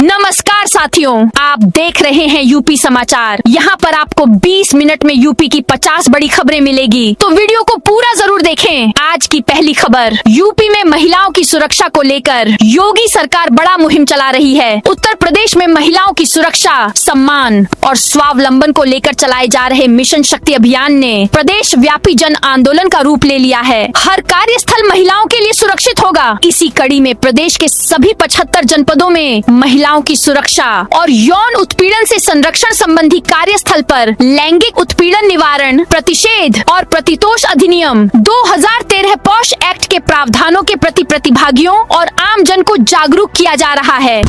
नमस्कार साथियों, आप देख रहे हैं यूपी समाचार। यहाँ पर आपको 20 मिनट में यूपी की 50 बड़ी खबरें मिलेगी, तो वीडियो को पूरा जरूर देखें। आज की पहली खबर, यूपी में महिलाओं की सुरक्षा को लेकर योगी सरकार बड़ा मुहिम चला रही है। उत्तर प्रदेश में महिलाओं की सुरक्षा, सम्मान और स्वावलंबन को लेकर चलाए जा रहे मिशन शक्ति अभियान ने प्रदेश व्यापी जन आंदोलन का रूप ले लिया है। हर कार्यस्थल महिलाओं के लिए सुरक्षित होगा। इसी कड़ी में प्रदेश के सभी 75 जनपदों में महिलाओं की सुरक्षा और यौन उत्पीड़न से संरक्षण संबंधी कार्यस्थल पर लैंगिक उत्पीड़न निवारण, प्रतिषेध और प्रतितोष अधिनियम 2013 पॉश एक्ट के प्रावधानों के प्रति प्रतिभागियों और आम जन को जागरूक किया जा रहा है।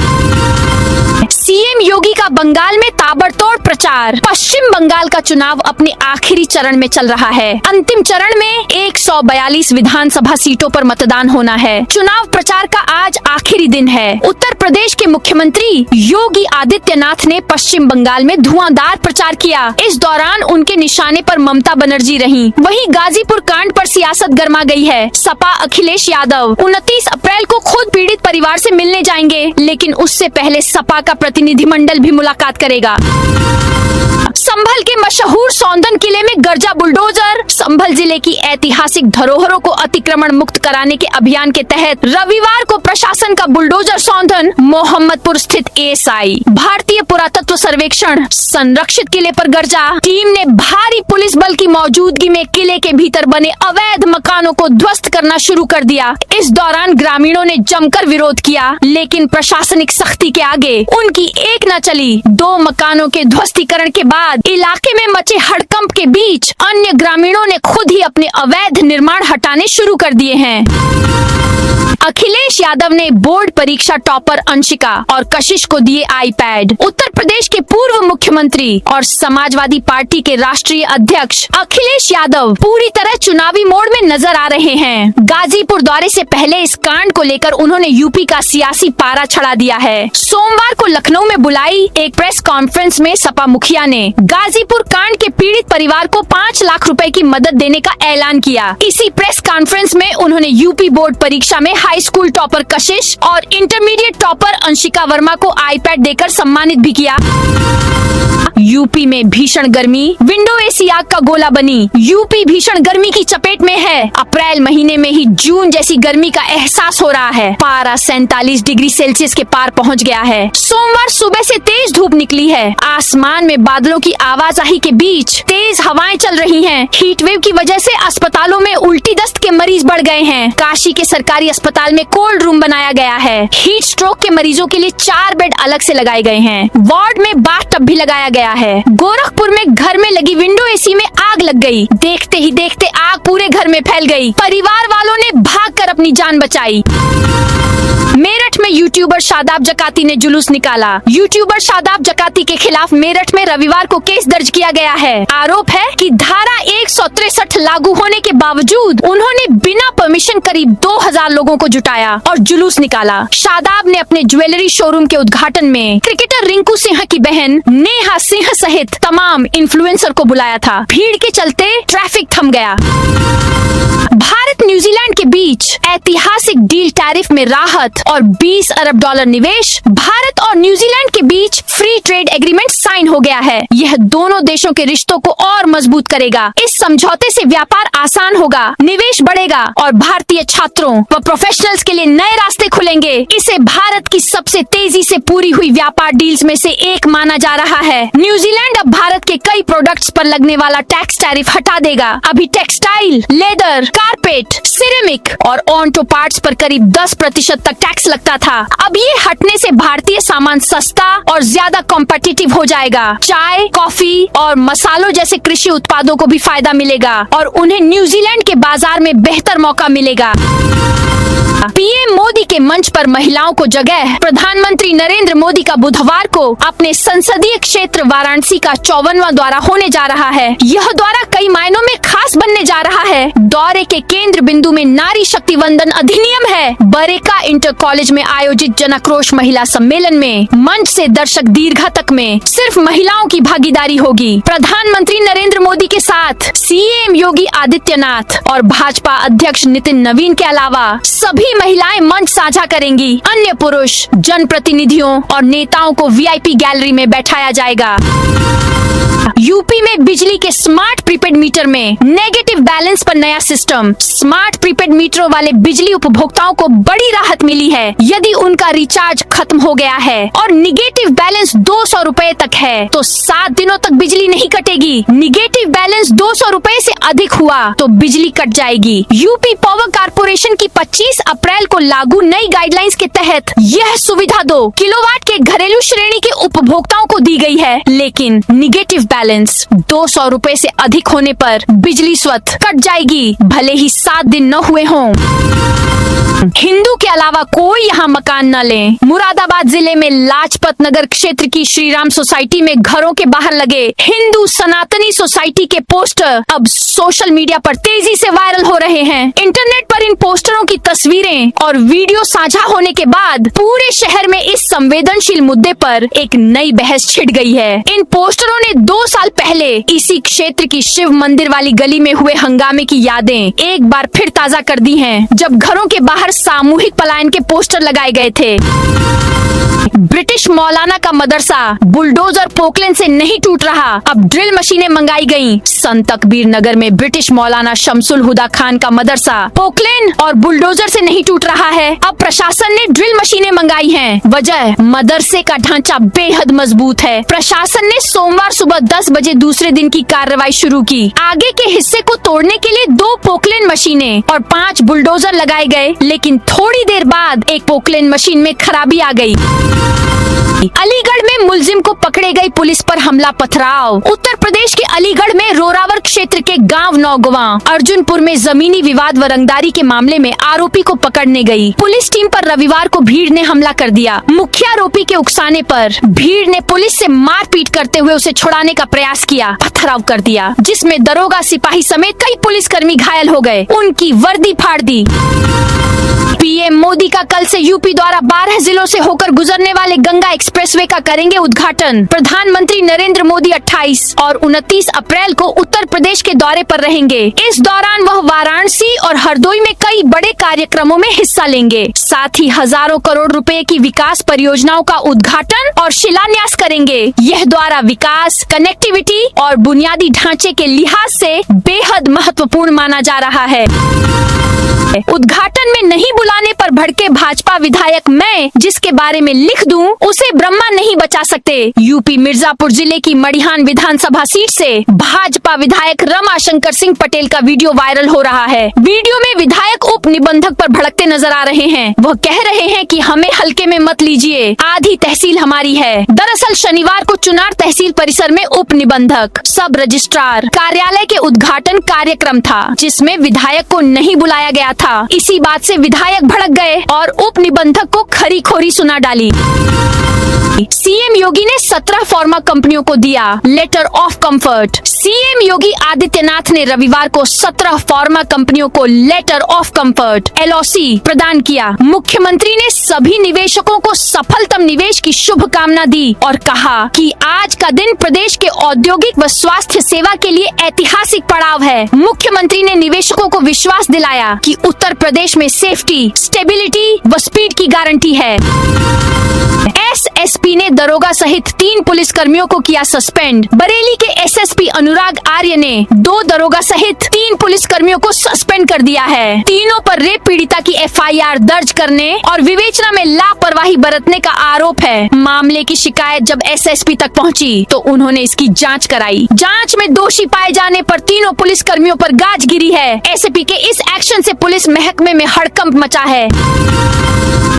सीएम योगी का बंगाल में ताबड़तोड़ प्रचार। पश्चिम बंगाल का चुनाव अपने आखिरी चरण में चल रहा है। अंतिम चरण में 142 विधानसभा सीटों पर मतदान होना है। चुनाव प्रचार का आज आखिरी दिन है। उत्तर प्रदेश के मुख्यमंत्री योगी आदित्यनाथ ने पश्चिम बंगाल में धुआंधार प्रचार किया। इस दौरान उनके निशाने पर ममता बनर्जी रहीं। वहीं गाजीपुर कांड पर सियासत गर्मा गई है। सपा अखिलेश यादव 29 अप्रैल को खुद पीड़ित परिवार से मिलने जाएंगे, लेकिन उससे पहले सपा का प्रतिनिधिमंडल भी मुलाकात करेगा। संभल के मशहूर सौंदन किले में गरजा बुलडोजर। संभल जिले की ऐतिहासिक धरोहरों को अतिक्रमण मुक्त कराने के अभियान के तहत रविवार को प्रशासन का बुलडोजर सौंदन मोहम्मदपुर स्थित एएसआई भारतीय पुरातत्व सर्वेक्षण संरक्षित किले पर गरजा। टीम ने भारी पुलिस बल की मौजूदगी में किले के भीतर बने अवैध मकानों को ध्वस्त करना शुरू कर दिया। इस दौरान ग्रामीणों ने जमकर विरोध किया, लेकिन प्रशासनिक सख्ती के आगे उनकी एक न चली। 2 मकानों के ध्वस्तीकरण के बाद इलाके में मचे हड़कंप के बीच अन्य ग्रामीणों ने खुद ही अपने अवैध निर्माण हटाने शुरू कर दिए हैं। अखिलेश यादव ने बोर्ड परीक्षा टॉपर अंशिका और कशिश को दिए आईपैड। उत्तर प्रदेश के पूर्व मुख्यमंत्री और समाजवादी पार्टी के राष्ट्रीय अध्यक्ष अखिलेश यादव पूरी तरह चुनावी मोड में नजर आ रहे हैं। गाजीपुर दौरे से पहले इस कांड को लेकर उन्होंने यूपी का सियासी पारा चढ़ा दिया है। सोमवार को लखनऊ में बुलाई एक प्रेस कॉन्फ्रेंस में सपा मुखिया ने गाजीपुर कांड के पीड़ित परिवार को 5 लाख रुपए की मदद देने का ऐलान किया। इसी प्रेस कॉन्फ्रेंस में उन्होंने यूपी बोर्ड परीक्षा में हाई स्कूल टॉपर कशिश और इंटरमीडिएट टॉपर अंशिका वर्मा को आईपैड देकर सम्मानित भी किया। यूपी में भीषण गर्मी, विंडो एसी आग का गोला बनी। यूपी भीषण गर्मी की चपेट में है। अप्रैल महीने में ही जून जैसी गर्मी का एहसास हो रहा है। पारा 47 डिग्री सेल्सियस के पार पहुंच गया है। सोमवार सुबह से तेज धूप निकली है। आसमान में बादलों की आवाजाही के बीच तेज हवाएं चल रही हैं। हीट वेव की वजह से अस्पतालों में उल्टी दस्त के मरीज बढ़ गए हैं। काशी के सरकारी अस्पताल में कोल्ड रूम बनाया गया है। हीट स्ट्रोक के मरीजों के लिए 4 बेड अलग से लगाए गए हैं। वार्ड में बाथ टब भी लगाया गया है। गोरखपुर में घर में लगी विंडो एसी में आग लग गई। देखते ही देखते आग पूरे घर में फैल गई। परिवार वालों ने भागकर अपनी जान बचाई। मेरठ में यूट्यूबर शादाब जकाती ने जुलूस निकाला। यूट्यूबर शादाब जकाती के खिलाफ मेरठ में रविवार को केस दर्ज किया गया है। आरोप है कि धारा 163 लागू होने के बावजूद उन्होंने बिना परमिशन करीब 2000 लोगों को जुटाया और जुलूस निकाला। शादाब ने अपने ज्वेलरी शोरूम के उद्घाटन में क्रिकेटर रिंकू सिंह की बहन नेहा सिंह सहित तमाम इन्फ्लुएंसर को बुलाया था। भीड़ के चलते ट्रैफिक थम गया। भारत न्यूजीलैंड के बीच ऐतिहासिक डील, टैरिफ में राहत और $20 अरब निवेश। भारत और न्यूजीलैंड के बीच फ्री ट्रेड एग्रीमेंट साइन हो गया है। यह दोनों देशों के रिश्तों को और मजबूत करेगा। इस समझौते से व्यापार आसान होगा, निवेश बढ़ेगा और भारतीय छात्रों व प्रोफेशनल्स के लिए नए रास्ते खुलेंगे। इसे भारत की सबसे तेजी से पूरी हुई व्यापार डील्स में से एक माना जा रहा है। न्यूजीलैंड अब भारत के कई प्रोडक्ट्स पर लगने वाला टैक्स टैरिफ हटा देगा। अभी टेक्सटाइल, लेदर, कारपेट, सिरेमिक और ऑटो पार्ट्स पर करीब 10% तक टैक्स लगता था। अब ये हटने से भारतीय सामान सस्ता और ज्यादा कॉम्पिटिटिव हो जाएगा। चाय, कॉफी और मसालों जैसे कृषि उत्पादों को भी फायदा मिलेगा और उन्हें न्यूजीलैंड के बाजार में बेहतर मौका मिलेगा। पीएम मोदी के मंच पर महिलाओं को जगह। प्रधानमंत्री नरेंद्र मोदी का बुधवार को अपने संसदीय क्षेत्र वाराणसी का 54वां दौरा होने जा रहा है। यह दौरा कई मायनों में खास बनने जा रहा है। दौरे के केंद्र बिंदु में नारी शक्ति वंदन अधिनियम है। बरेका इंटर कॉलेज में आयोजित जन आक्रोश महिला सम्मेलन में में, मंच से दर्शक दीर्घा तक में सिर्फ महिलाओं की भागीदारी होगी। प्रधानमंत्री नरेंद्र मोदी के साथ सीएम योगी आदित्यनाथ और भाजपा अध्यक्ष नितिन नवीन के अलावा सभी महिलाएं मंच साझा करेंगी। अन्य पुरुष जनप्रतिनिधियों और नेताओं को वीआईपी गैलरी में बैठाया जाएगा। यूपी में बिजली के स्मार्ट प्रीपेड मीटर में नेगेटिव बैलेंस पर नया सिस्टम। स्मार्ट प्रीपेड मीटरों वाले बिजली उपभोक्ताओं को बड़ी राहत मिली है यदि उनका रिचार्ज खत्म हो गया है और निगेटिव बैलेंस 200 रुपए तक है तो 7 दिनों तक बिजली नहीं कटेगी। निगेटिव बैलेंस 200 रुपए से अधिक हुआ तो बिजली कट जाएगी। यूपी पावर कारपोरेशन की 25 अप्रैल को लागू नई गाइडलाइंस के तहत यह सुविधा 2 किलोवाट के घरेलू श्रेणी के उपभोक्ताओं को दी गई है, लेकिन निगेटिव बैलेंस 200 रुपए से अधिक होने पर बिजली स्वतः कट जाएगी, भले ही 7 दिन न हुए हों। हिंदू के अलावा कोई यहाँ मकान न ले। मुरादाबाद जिले में लाजपत नगर क्षेत्र की श्रीराम सोसाइटी में घरों के बाहर लगे हिंदू सनातनी सोसाइटी के पोस्टर अब सोशल मीडिया पर तेजी से वायरल हो रहे हैं। इंटरनेट पर इन पोस्टरों की तस्वीरें और वीडियो साझा होने के बाद पूरे शहर में इस संवेदनशील मुद्दे पर एक नई बहस छिड़ गई है। इन पोस्टरों ने 2 साल पहले इसी क्षेत्र की शिव मंदिर वाली गली में हुए हंगामे की यादें एक बार फिर ताजा कर दी हैं, जब घरों के बाहर सामूहिक पलायन के पोस्टर लगाए गए थे। ब्रिटिश मौलाना का मदरसा बुलडोजर पोकलेन से नहीं टूट रहा, अब ड्रिल मशीनें मंगाई गईं। संत कबीर नगर में ब्रिटिश मौलाना शमसुल हुदा खान का मदरसा पोकलेन और बुलडोजर से नहीं टूट रहा है, अब प्रशासन ने ड्रिल मशीनें मंगाई हैं। वजह, मदरसे का ढांचा बेहद मजबूत है। प्रशासन ने सोमवार सुबह 10 बजे दूसरे दिन की कार्रवाई शुरू की। आगे के हिस्से को तोड़ने के लिए 2 पोकलेन मशीनें और 5 बुलडोजर लगाए गए, लेकिन थोड़ी देर बाद एक पोकलेन मशीन में खराबी आ गई। अलीगढ़ में मुलजिम को पकड़े गई पुलिस पर हमला पथराव। उत्तर प्रदेश के अलीगढ़ में रोरावर क्षेत्र के गांव नौगवा अर्जुनपुर में जमीनी विवाद व रंगदारी के मामले में आरोपी को पकड़ने गई पुलिस टीम पर रविवार को भीड़ ने हमला कर दिया। मुख्य आरोपी के उकसाने पर भीड़ ने पुलिस से मारपीट करते हुए उसे छुड़ाने का प्रयास किया, पथराव कर दिया, जिसमें दरोगा, सिपाही समेत कई पुलिसकर्मी घायल हो गए, उनकी वर्दी फाड़ दी। पीएम मोदी का कल से यूपी द्वारा 12 जिलों से होकर गुजरने वाले गंगा एक्सप्रेसवे का करेंगे उद्घाटन। प्रधानमंत्री नरेंद्र मोदी 28 और 29 अप्रैल को उत्तर प्रदेश के दौरे पर रहेंगे। इस दौरान वह वाराणसी और हरदोई में कई बड़े कार्यक्रमों में हिस्सा लेंगे। साथ ही हजारों करोड़ रुपए की विकास परियोजनाओं का उद्घाटन और शिलान्यास करेंगे। यह द्वारा विकास, कनेक्टिविटी और बुनियादी ढांचे के लिहाज से बेहद महत्वपूर्ण माना जा रहा है। उद्घाटन में नहीं बुलाने पर भड़के भाजपा विधायक, मैं जिसके बारे में लिख दूं उसे ब्रह्मा नहीं बचा सकते। यूपी मिर्जापुर जिले की मड़िहान विधानसभा सीट से भाजपा विधायक रमाशंकर सिंह पटेल का वीडियो वायरल हो रहा है। वीडियो में विधायक उप निबंधक पर भड़कते नजर आ रहे हैं। वह कह रहे हैं कि हमें हल्के में मत लीजिए, आधी तहसील हमारी है। दरअसल शनिवार को चुनार तहसील परिसर में उप निबंधक, सब रजिस्ट्रार कार्यालय के उद्घाटन कार्यक्रम था, जिसमें विधायक को नहीं बुलाया गया था। इसी बात से विधायक भड़क गए और उप निबंधक को खरी खोरी सुना डाली। सीएम योगी ने 17 फार्मा कंपनियों को दिया letter of comfort. CM Yogi Adityanath ने रविवार को 17 फार्मा कंपनियों को लेटर ऑफ कंफर्ट LOC प्रदान किया। मुख्यमंत्री ने सभी निवेशकों को सफलतम निवेश की शुभकामना दी और कहा कि आज का दिन प्रदेश के औद्योगिक व स्वास्थ्य सेवा के लिए ऐतिहासिक पड़ाव है। मुख्यमंत्री ने निवेशकों को विश्वास दिलाया कि उत्तर प्रदेश में सेफ्टी, स्टेबिलिटी व स्पीड की गारंटी है। SSP ने दरोगा सहित 3 पुलिस कर्मियों को किया सस्पेंड। बरेली के SSP अनुराग आर्य ने 2 दरोगा सहित 3 पुलिस कर्मियों को सस्पेंड कर दिया है। तीनों पर रेप पीड़िता की FIR दर्ज करने और विवेचना में लापरवाही बरतने का आरोप है। मामले की शिकायत जब SSP तक पहुंची तो उन्होंने इसकी जांच कराई। जांच में दोषी पाए जाने पर तीनों पुलिस कर्मियों पर गाज गिरी है। SSP के इस एक्शन से पुलिस महकमे में हड़कंप मचा है।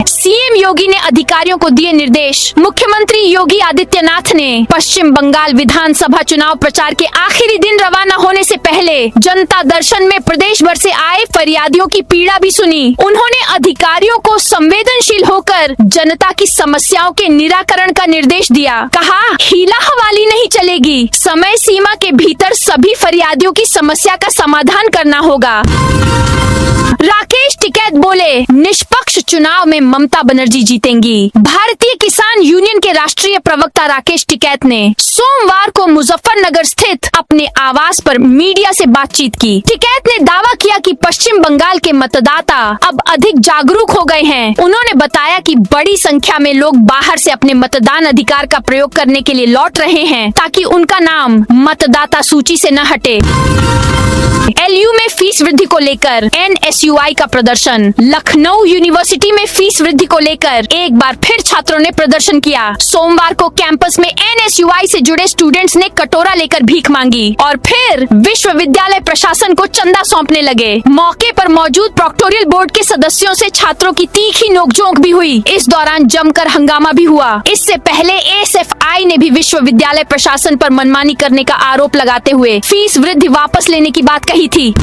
सीएम योगी ने अधिकारियों को दिए निर्देश। मुख्यमंत्री योगी आदित्यनाथ ने पश्चिम बंगाल विधानसभा चुनाव प्रचार के आखिरी दिन रवाना होने से पहले जनता दर्शन में प्रदेश भर से आए फरियादियों की पीड़ा भी सुनी। उन्होंने अधिकारियों को संवेदनशील होकर जनता की समस्याओं के निराकरण का निर्देश दिया। कहा, हीला हवाली नहीं चलेगी, समय सीमा के भीतर सभी फरियादियों की समस्या का समाधान करना होगा। राकेश टिकैत बोले, निष्पक्ष चुनाव में ममता बनर्जी जीतेंगी। भारतीय किसान यूनियन के राष्ट्रीय प्रवक्ता राकेश टिकैत ने सोमवार को मुजफ्फरनगर स्थित अपने आवास पर मीडिया से बातचीत की। टिकैत ने दावा किया कि पश्चिम बंगाल के मतदाता अब अधिक जागरूक हो गए हैं। उन्होंने बताया कि बड़ी संख्या में लोग बाहर से अपने मतदान अधिकार का प्रयोग करने के लिए लौट रहे हैं ताकि उनका नाम मतदाता सूची से न हटे। एलयू में फीस वृद्धि को लेकर एनएसयूआई का प्रदर्शन। लखनऊ यूनिवर्सिटी में फीस वृद्धि को लेकर एक बार फिर छात्रों ने प्रदर्शन किया। सोमवार को कैंपस में एनएसयूआई से जुड़े स्टूडेंट्स ने कटोरा लेकर भीख मांगी और फिर विश्वविद्यालय प्रशासन को चंदा सौंपने लगे। मौके पर मौजूद प्रोक्टोरियल बोर्ड के सदस्यों से छात्रों की तीखी नोकझोंक भी हुई। इस दौरान जमकर हंगामा भी हुआ। इससे पहले एएसएफआई ने भी विश्वविद्यालय प्रशासन पर मनमानी करने का आरोप लगाते हुए फीस वृद्धि वापस लेने की बात कही थी।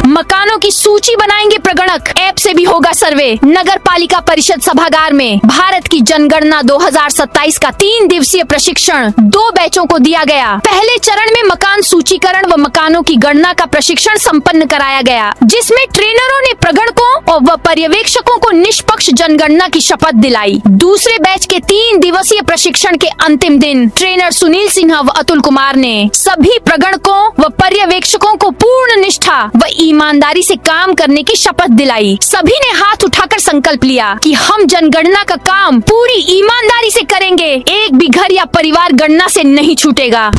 मकानों की सूची बनाएंगे प्रगणक, ऐप से भी होगा सर्वे। नगर पालिका परिषद सभागार में भारत की जनगणना 2027 का 3 दिवसीय प्रशिक्षण 2 बैचों को दिया गया। पहले चरण में मकान सूचीकरण व मकानों की गणना का प्रशिक्षण संपन्न कराया गया, जिसमें ट्रेनरों ने प्रगणकों व पर्यवेक्षकों को निष्पक्ष जनगणना की शपथ दिलाई। दूसरे बैच के 3 दिवसीय प्रशिक्षण के अंतिम दिन ट्रेनर सुनील सिन्हा व अतुल कुमार ने सभी प्रगणकों व पर्यवेक्षकों को पूर्ण निष्ठा व ईमानदारी से काम करने की शपथ दिलाई। सभी ने हाथ उठाकर संकल्प लिया कि हम जनगणना का काम पूरी ईमानदारी से करेंगे। एक भी घर या परिवार गणना से नहीं छूटेगा।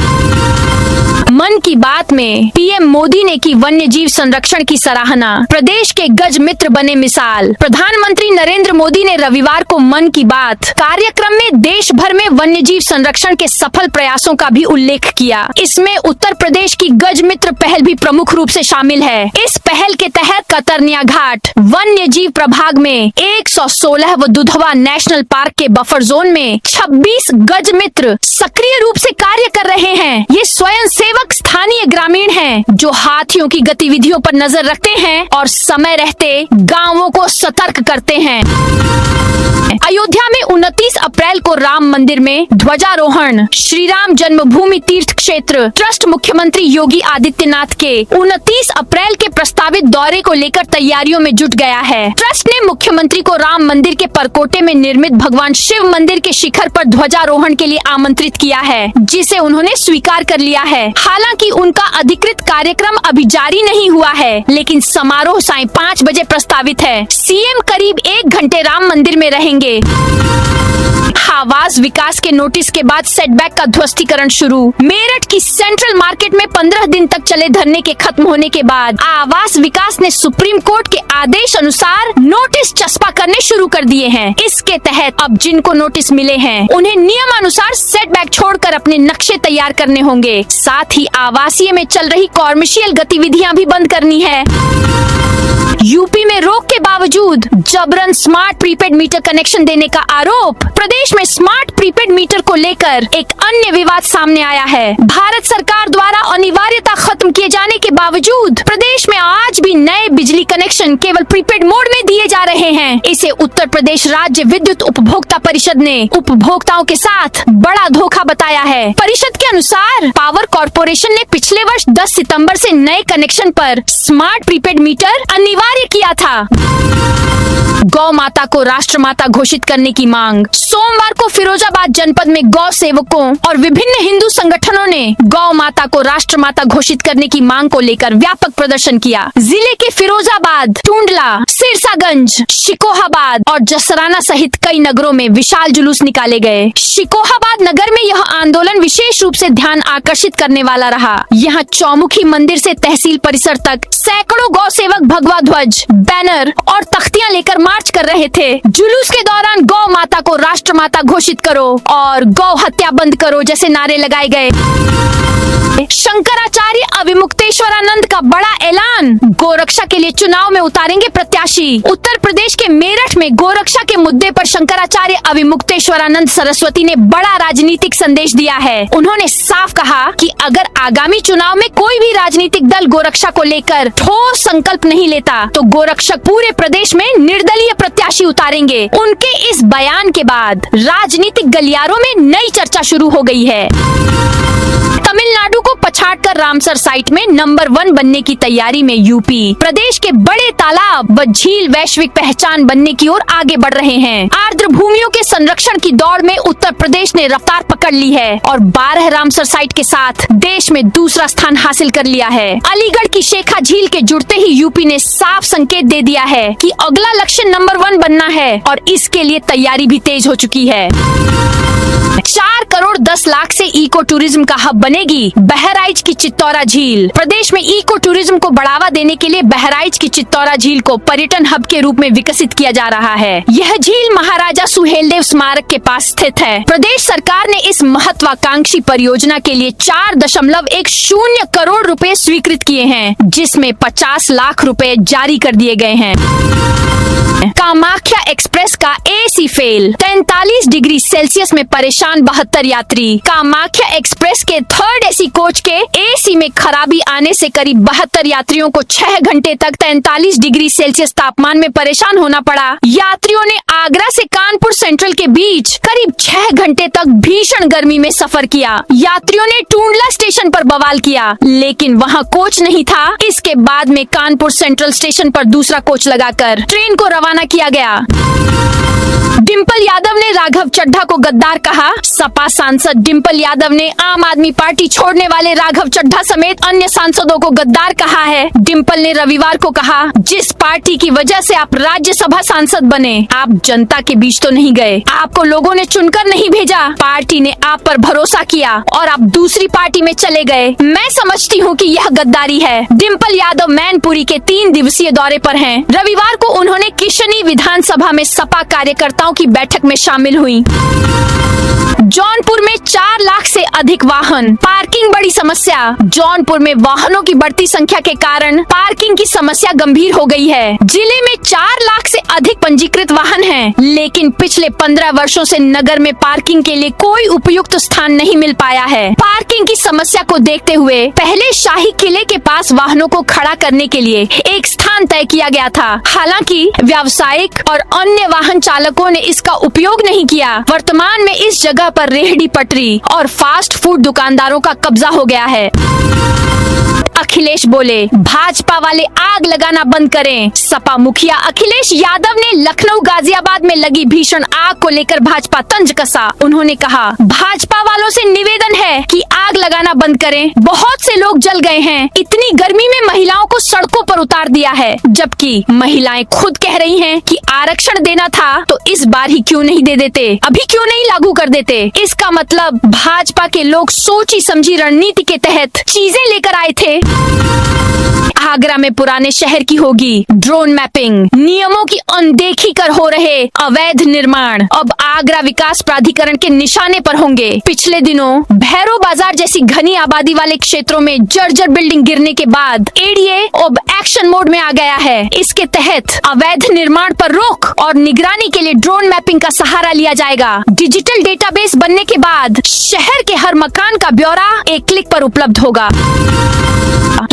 मन की बात में पीएम मोदी ने की वन्य जीव संरक्षण की सराहना। प्रदेश के गज मित्र बने मिसाल। प्रधानमंत्री नरेंद्र मोदी ने रविवार को मन की बात कार्यक्रम में देश भर में वन्य जीव संरक्षण के सफल प्रयासों का भी उल्लेख किया। इसमें उत्तर प्रदेश की गज मित्र पहल भी प्रमुख रूप से शामिल है। इस पहल के तहत कतरनिया घाट वन्य जीव प्रभाग में 116 व दुधवा नेशनल पार्क के बफर जोन में 26 गज मित्र सक्रिय रूप से कार्य कर रहे हैं। ये स्वयं सेवक स्थानीय ग्रामीण हैं जो हाथियों की गतिविधियों पर नजर रखते हैं और समय रहते गांवों को सतर्क करते हैं। अयोध्या में 29 अप्रैल को राम मंदिर में ध्वजारोहण। श्री राम जन्मभूमि तीर्थ क्षेत्र ट्रस्ट मुख्यमंत्री योगी आदित्यनाथ के 29 अप्रैल के प्रस्तावित दौरे को लेकर तैयारियों में जुट गया है। ट्रस्ट ने मुख्यमंत्री को राम मंदिर के परकोटे में निर्मित भगवान शिव मंदिर के शिखर पर ध्वजारोहण के लिए आमंत्रित किया है, जिसे उन्होंने स्वीकार कर लिया है। हालांकि उनका अधिकृत कार्यक्रम अभी जारी नहीं हुआ है, लेकिन समारोह सायं 5 बजे प्रस्तावित है। सीएम करीब 1 घंटे राम मंदिर में रहेंगे। आवास विकास के नोटिस के बाद सेटबैक का ध्वस्तीकरण शुरू। मेरठ की सेंट्रल मार्केट में 15 दिन तक चले धरने के खत्म होने के बाद आवास विकास ने सुप्रीम कोर्ट के आदेश अनुसार नोटिस चस्पा करने शुरू कर दिए हैं। इसके तहत अब जिनको नोटिस मिले हैं उन्हें नियमानुसार सेटबैक छोड़कर अपने नक्शे तैयार करने होंगे। साथ ही आवासीय में चल रही कॉमर्शियल गतिविधियां भी बंद करनी है। यूपी में रोक के बावजूद जबरन स्मार्ट प्रीपेड मीटर कनेक्शन देने का आरोप। प्रदेश में स्मार्ट प्रीपेड मीटर को लेकर एक अन्य विवाद सामने आया है। भारत सरकार द्वारा अनिवार्यता खत्म किए जाने के बावजूद प्रदेश में आज भी नए बिजली कनेक्शन केवल प्रीपेड मोड में दिए जा रहे हैं। इसे उत्तर प्रदेश राज्य विद्युत उपभोक्ता परिषद ने उपभोक्ताओं के साथ बड़ा धोखा बताया है। परिषद के अनुसार पावर कॉर्पोरेशन ने पिछले वर्ष 10 सितंबर से नए कनेक्शन पर स्मार्ट प्रीपेड मीटर अनिवार्य किया था। गौ माता को राष्ट्र माता घोषित करने की मांग। सोमवार को फिरोजाबाद जनपद में गौ सेवकों और विभिन्न हिंदू संगठनों ने गौ माता को राष्ट्र माता घोषित करने की मांग को लेकर व्यापक प्रदर्शन किया। जिले के फिरोजाबाद, टूंडला, सिरसागंज, शिकोहाबाद और जसराना सहित कई नगरों में विशाल जुलूस निकाले गए। शिकोहाबाद नगर में यह आंदोलन विशेष रूप से ध्यान आकर्षित करने वाला रहा। यहाँ चौमुखी मंदिर से तहसील परिसर तक सैकड़ों गौ सेवक भगवा ध्वज, बैनर और तख्तियां लेकर मार्च कर रहे थे। जुलूस के दौरान गौ माता को राष्ट्र माता घोषित करो और गौ हत्या बंद करो जैसे नारे लगाए गए। शंकराचार्य अविमुक्तेश्वरानंद का बड़ा ऐलान। गोरक्षा के लिए चुनाव में उतारेंगे प्रत्याशी। उत्तर प्रदेश के मेरठ में गोरक्षा के मुद्दे पर शंकराचार्य अविमुक्तेश्वरानंद सरस्वती ने बड़ा राजनीतिक संदेश दिया है। उन्होंने साफ कहा कि अगर आगामी चुनाव में कोई भी राजनीतिक दल गोरक्षा को लेकर ठोस संकल्प नहीं लेता तो गोरक्षक पूरे प्रदेश में निर्दलीय प्रत्याशी उतारेंगे। उनके इस बयान के बाद राजनीतिक गलियारों में नई चर्चा शुरू हो गई है। तमिलनाडु को पछाड़कर रामसर साइट में नंबर 1 बनने की तैयारी में यूपी। प्रदेश के बड़े तालाब व झील वैश्विक पहचान बनने की ओर आगे बढ़ रहे हैं। आर्द्र भूमियों के संरक्षण की दौड़ में उत्तर प्रदेश ने रफ्तार पकड़ ली है और 12 रामसर साइट के साथ देश में दूसरा स्थान हासिल कर लिया है। अलीगढ़ की शेखा झील के जुड़ते ही यूपी ने साफ संकेत दे दिया है कि अगला लक्ष्य नंबर 1 बनना है और इसके लिए तैयारी भी तेज हो चुकी है। 4 करोड़ 10 लाख से इको टूरिज्म का हब बनेगी बहराइच की चित्तौरा झील। प्रदेश में इको टूरिज्म को बढ़ावा देने के लिए बहराइच की चित्तौरा झील को पर्यटन हब के रूप में विकसित किया जा रहा है। यह झील महाराजा सुहेलदेव स्मारक के पास स्थित है। प्रदेश सरकार ने इस महत्वाकांक्षी परियोजना के लिए 4.10 करोड़ रुपए स्वीकृत किए हैं, जिसमें 50 लाख रुपए जारी कर दिए गए हैं। कामाख्या एक्सप्रेस का एसी फेल, 43 डिग्री सेल्सियस में परेशान 72 यात्री। कामाख्या एक्सप्रेस के 3rd एसी कोच के एसी में खराबी आने से करीब 72 यात्रियों को 6 घंटे तक 43 डिग्री सेल्सियस तापमान में परेशान होना पड़ा। यात्रियों ने आगरा से कानपुर सेंट्रल के बीच करीब 6 घंटे तक भीषण गर्मी में सफर किया। यात्रियों ने टूंडला स्टेशन पर बवाल किया, लेकिन वहां कोच नहीं था। इसके बाद में कानपुर सेंट्रल स्टेशन पर दूसरा कोच लगाकर ट्रेन को रवाना किया गया। डिंपल यादव ने राघव चड्ढा को गद्दार कहा। सपा सांसद डिंपल यादव ने आम आदमी पार्टी छोड़ने वाले राघव चड्ढा समेत अन्य सांसदों को गद्दार कहा है। डिंपल ने रविवार को कहा, जिस पार्टी की वजह से आप राज्यसभा सांसद बने, आप जनता के बीच तो नहीं गए, आपको लोगों ने चुनकर नहीं भेजा, पार्टी ने आप पर भरोसा किया और आप दूसरी पार्टी में चले गए। मैं समझती हूँ कि यह गद्दारी है। डिंपल यादव मैनपुरी के 3 दिवसीय दौरे पर हैं। रविवार को उन्होंने किशनी विधानसभा में सपा कार्यकर्ताओं की बैठक में शामिल हुई। जौनपुर में 4 लाख से अधिक वाहन, पार्किंग बड़ी समस्या। जौनपुर में वाहनों की बढ़ती संख्या के कारण पार्किंग की समस्या गंभीर हो गई है। जिले में 4 लाख से अधिक पंजीकृत वाहन हैं, लेकिन पिछले 15 वर्षों से नगर में पार्किंग के लिए कोई उपयुक्त स्थान नहीं मिल पाया है। पार्किंग की समस्या को देखते हुए पहले शाही किले के पास वाहनों को खड़ा करने के लिए एक स्थान तय किया गया था। हालांकि व्यावसायिक और अन्य वाहन चालकों ने इसका उपयोग नहीं किया। वर्तमान में इस जगह पर रेहड़ी पटरी और फास्ट फूड दुकानदारों का कब्जा हो गया है। अखिलेश बोले, भाजपा वाले आग लगाना बंद करें। सपा मुखिया अखिलेश यादव ने लखनऊ गाजियाबाद में लगी भीषण आग को लेकर भाजपा तंज कसा। उन्होंने कहा, भाजपा वालों से निवेदन है कि आग लगाना बंद करें। बहुत से लोग जल गए हैं। इतनी गर्मी में महिलाओं को सड़कों पर उतार दिया है, जबकि महिलाएं खुद कह रही हैं कि आरक्षण देना था तो इस बार ही क्यों नहीं दे देते, अभी क्यों नहीं लागू कर देते। इसका मतलब भाजपा के लोग सोची समझी रणनीति के तहत चीजें लेकर आए थे। आगरा में पुराने शहर की होगी ड्रोन मैपिंग। नियमों की अनदेखी कर हो रहे अवैध निर्माण अब आगरा विकास प्राधिकरण के निशाने पर होंगे। पिछले दिनों भैरव बाजार जैसी घनी आबादी वाले क्षेत्रों में जर्जर बिल्डिंग गिरने के बाद एडीए अब एक्शन मोड में आ गया है। इसके तहत अवैध निर्माण पर रोक और निगरानी के लिए ड्रोन मैपिंग का सहारा लिया जाएगा। डिजिटल डेटाबेस बनने के बाद शहर के हर मकान का ब्यौरा एक क्लिक पर उपलब्ध होगा।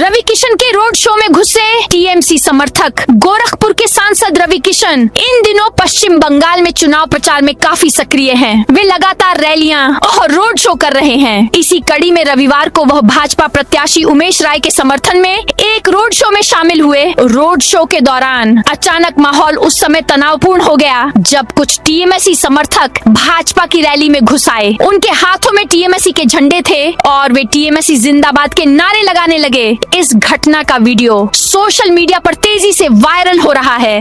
रवि किशन के रोड शो में घुसे टीएमसी समर्थक। गोरखपुर के सांसद रवि किशन इन दिनों पश्चिम बंगाल में चुनाव प्रचार में काफी सक्रिय हैं। वे लगातार रैलियां और रोड शो कर रहे हैं। इसी कड़ी में रविवार को वह भाजपा प्रत्याशी उमेश राय के समर्थन में एक रोड शो में शामिल हुए। रोड शो के दौरान अचानक माहौल उस समय तनावपूर्ण हो गया जब कुछ टीएमसी समर्थक भाजपा की रैली में घुस आए। उनके हाथों में टीएमसी के झंडे थे और वे टीएमसी जिंदाबाद के नारे लगाने लगे। इस घटना का वीडियो सोशल मीडिया पर तेजी से वायरल हो रहा है।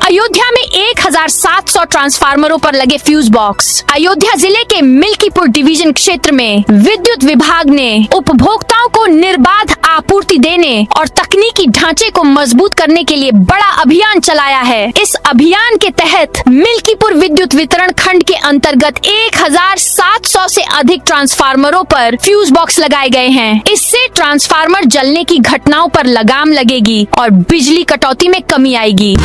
अयोध्या में 1700 ट्रांसफार्मरों पर लगे फ्यूज बॉक्स। अयोध्या जिले के मिल्कीपुर डिवीजन क्षेत्र में विद्युत विभाग ने उपभोक्ताओं को निर्बाध आपूर्ति देने और तकनीकी ढांचे को मजबूत करने के लिए बड़ा अभियान चलाया है। इस अभियान के तहत मिल्कीपुर विद्युत वितरण खंड के अंतर्गत 1700 से अधिक ट्रांसफार्मरों पर फ्यूज बॉक्स लगाए गए हैं। इससे ट्रांसफार्मर जलने की घटनाओं पर लगाम लगेगी और बिजली कटौती में कमी आएगी।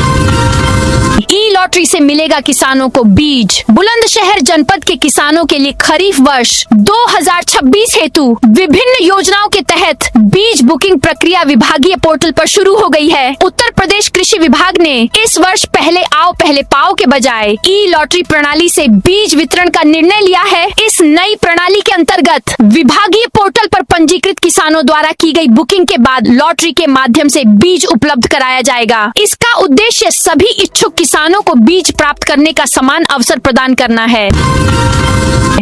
ई लॉटरी से मिलेगा किसानों को बीज। बुलंदशहर जनपद के किसानों के लिए खरीफ वर्ष 2026 हेतु विभिन्न योजनाओं के तहत बीज बुकिंग प्रक्रिया विभागीय पोर्टल पर शुरू हो गई है। उत्तर प्रदेश कृषि विभाग ने इस वर्ष पहले आओ पहले पाओ के बजाय ई लॉटरी प्रणाली से बीज वितरण का निर्णय लिया है। इस नई प्रणाली के अंतर्गत विभागीय पोर्टल पर पंजीकृत किसानों द्वारा की गई बुकिंग के बाद लॉटरी के माध्यम से बीज उपलब्ध कराया जाएगा। इसका उद्देश्य सभी इच्छुक किसानों को बीज प्राप्त करने का समान अवसर प्रदान करना है।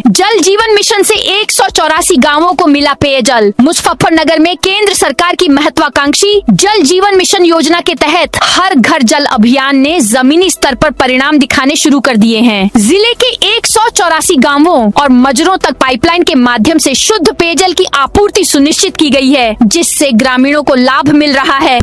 जल जीवन मिशन से 184 गांवों को मिला पेयजल। मुजफ्फरनगर में केंद्र सरकार की महत्वाकांक्षी जल जीवन मिशन योजना के तहत हर घर जल अभियान ने जमीनी स्तर पर परिणाम दिखाने शुरू कर दिए हैं। जिले के 184 गांवों और मजरों तक पाइपलाइन के माध्यम से शुद्ध पेयजल की आपूर्ति सुनिश्चित की गई है, जिससे ग्रामीणों को लाभ मिल रहा है।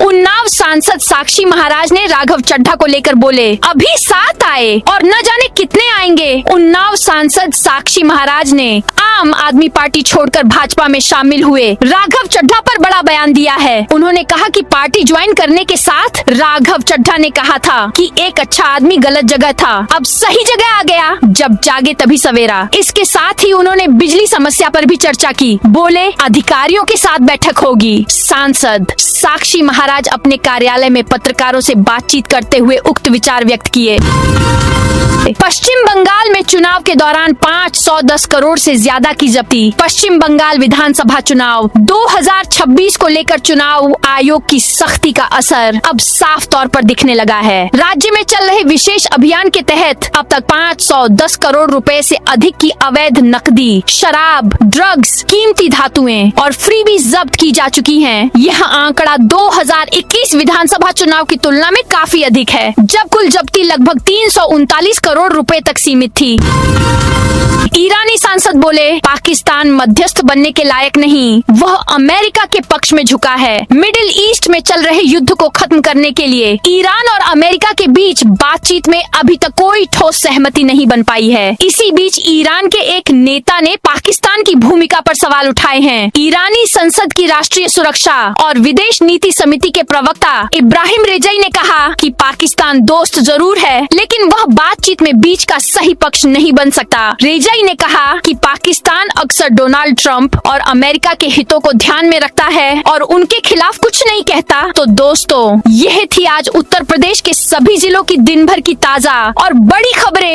उन्नाव सांसद साक्षी महाराज ने राघव चड्ढा को लेकर बोले, अभी 7 आए और न जाने कितने आएंगे। उन्नाव सांसद साक्षी महाराज ने आम आदमी पार्टी छोड़कर भाजपा में शामिल हुए राघव चड्ढा पर बड़ा बयान दिया है। उन्होंने कहा कि पार्टी ज्वाइन करने के साथ राघव चड्ढा ने कहा था कि एक अच्छा आदमी गलत जगह था, अब सही जगह आ गया, जब जागे तभी सवेरा। इसके साथ ही उन्होंने बिजली समस्या पर भी चर्चा की। बोले, अधिकारियों के साथ बैठक होगी। सांसद साक्षी महाराज अपने कार्यालय में पत्रकारों से बातचीत करते हुए उक्त विचार व्यक्त किए। पश्चिम बंगाल में चुनाव के दौरान 510 करोड़ से ज्यादा की जब्ती। पश्चिम बंगाल विधानसभा चुनाव 2026 को लेकर चुनाव आयोग की सख्ती का असर अब साफ तौर पर दिखने लगा है। राज्य में चल रहे विशेष अभियान के तहत अब तक 510 करोड़ रुपए से अधिक की अवैध नकदी, शराब, ड्रग्स, कीमती धातुएं और फ्रीबीज जब्त की जा चुकी हैं। यह आंकड़ा 2021 विधानसभा चुनाव की तुलना में काफी अधिक है, जब कुल जब्ती लगभग 339 करोड़ रुपए तक सीमित थी। ईरानी सांसद बोले, पाकिस्तान मध्यस्थ बनने के लायक नहीं, वह अमेरिका के पक्ष में झुका है। मिडिल ईस्ट में चल रहे युद्ध को खत्म करने के लिए ईरान और अमेरिका के बीच बातचीत में अभी तक कोई ठोस सहमति नहीं बन पाई है। इसी बीच ईरान के एक नेता ने पाकिस्तान की भूमिका पर सवाल उठाए हैं। ईरानी संसद की राष्ट्रीय सुरक्षा और विदेश नीति समिति के प्रवक्ता इब्राहिम रेजाई ने कहा कि पाकिस्तान दोस्त जरूर है, लेकिन वह बातचीत में बीच का सही पक्ष नहीं बन सकता। रेजाई ने कहा कि पाकिस्तान अक्सर डोनाल्ड ट्रंप और अमेरिका के हितों को ध्यान में रखता है और उनके खिलाफ कुछ नहीं कहता। तो दोस्तों, यह थी आज उत्तर प्रदेश के सभी जिलों की दिन भर की ताजा और बड़ी खबरें।